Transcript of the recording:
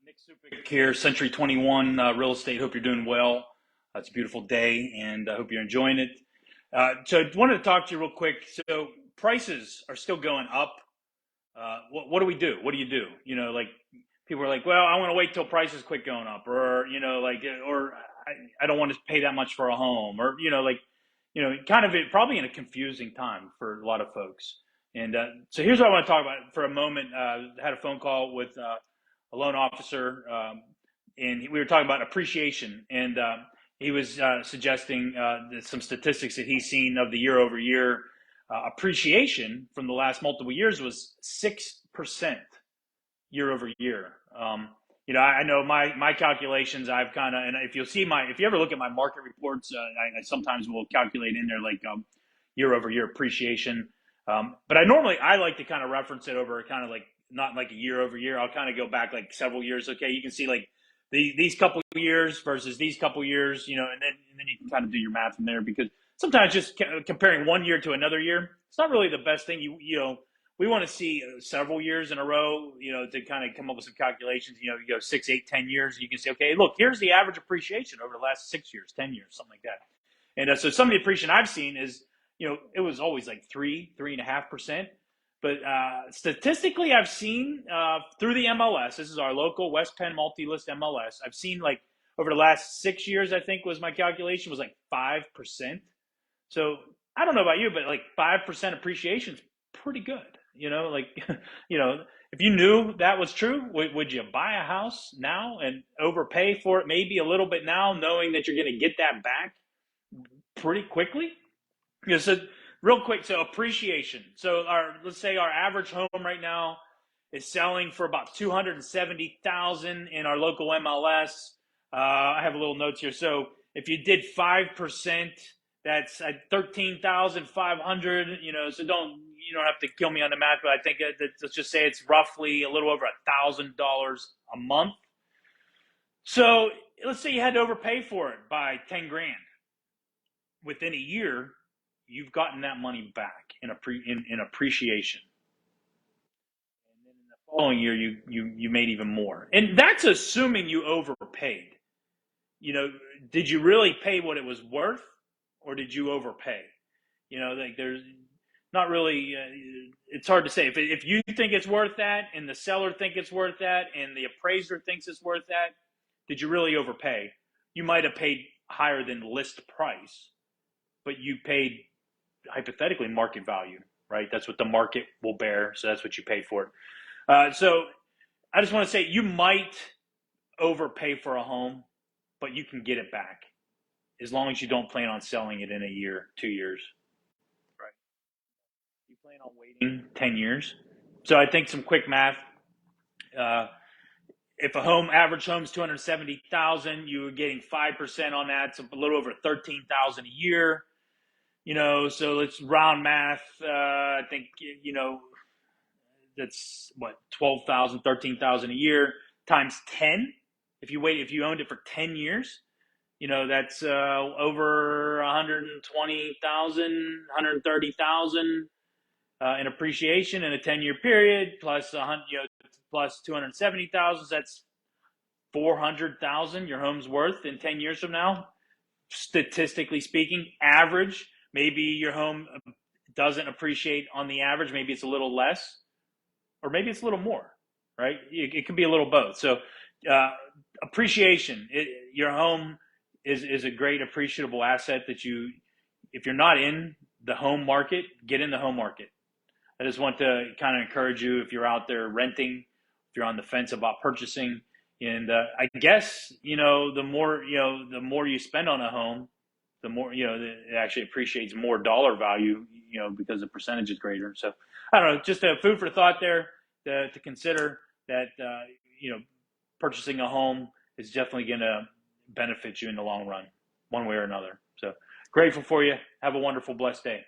Nick Supik here, Century 21 Real Estate. Hope you're doing well. It's a beautiful day, and I hope you're enjoying it. So I wanted to talk to you real quick. So prices are still going up. What do we do? What do you do? Like people are like, well, I want to wait till prices quit going up, or or I don't want to pay that much for a home, or kind of probably in a confusing time for a lot of folks. And so here's what I want to talk about for a moment. I had a phone call with a loan officer, and we were talking about appreciation, and he was suggesting some statistics that he's seen of the year over year appreciation from the last multiple years was 6% year over year. I know my calculations. I've kind of, and if you ever look at my market reports, I sometimes will calculate in there like year over year appreciation. But I like to kind of reference it over kind of like not like a year over year. I'll kind of go back like several years. Okay, you can see like these couple years versus these couple years, and then you can kind of do your math from there, because sometimes just comparing one year to another year, it's not really the best thing. We want to see several years in a row, to kind of come up with some calculations. You go 6, 8, 10 years. You can say, okay, look, here's the average appreciation over the last 6 years, 10 years, something like that. And so some of the appreciation I've seen is, it was always like 3.5%. But statistically, I've seen through the MLS, this is our local West Penn multi-list MLS, I've seen like over the last 6 years, I think was my calculation, was like 5%. So I don't know about you, but like 5% appreciation is pretty good. If you knew that was true, would you buy a house now and overpay for it maybe a little bit now, knowing that you're going to get that back pretty quickly? So real quick, so appreciation. So let's say our average home right now is selling for about $270,000 in our local MLS. I have a little notes here. So if you did 5%, that's at 13,500. So you don't have to kill me on the math, but I think let's just say it's roughly a little over $1,000 a month. So let's say you had to overpay for it by 10 grand. Within a year, you've gotten that money back in appreciation. And then in the following year, you made even more. And that's assuming you overpaid. Did you really pay what it was worth, or did you overpay? Like there's not really, it's hard to say. If you think it's worth that, and the seller think it's worth that, and the appraiser thinks it's worth that, did you really overpay? You might have paid higher than list price, but you paid hypothetically market value, right? That's what the market will bear. So that's what you paid for it. So I just want to say, you might overpay for a home, but you can get it back as long as you don't plan on selling it in a year, 2 years, right? You plan on waiting 10 years. So I think some quick math, if a average home is 270,000, you were getting 5% on that. So a little over 13,000 a year. So let's round math. I think, that's what, 12,000, 13,000 a year times 10. If you owned it for 10 years, that's over 120,000, 130,000 in appreciation in a 10-year period, plus plus 270,000. So that's 400,000 your home's worth in 10 years from now. Statistically speaking, average. Maybe your home doesn't appreciate on the average. Maybe it's a little less, or maybe it's a little more, right? It could be a little both. So appreciation, your home is a great appreciable asset that if you're not in the home market, get in the home market. I just want to kind of encourage you, if you're out there renting, if you're on the fence about purchasing, and I guess, the more you spend on a home, the more, it actually appreciates more dollar value, because the percentage is greater. So I don't know, just a food for thought there to consider that, purchasing a home is definitely going to benefit you in the long run, one way or another. So grateful for you. Have a wonderful, blessed day.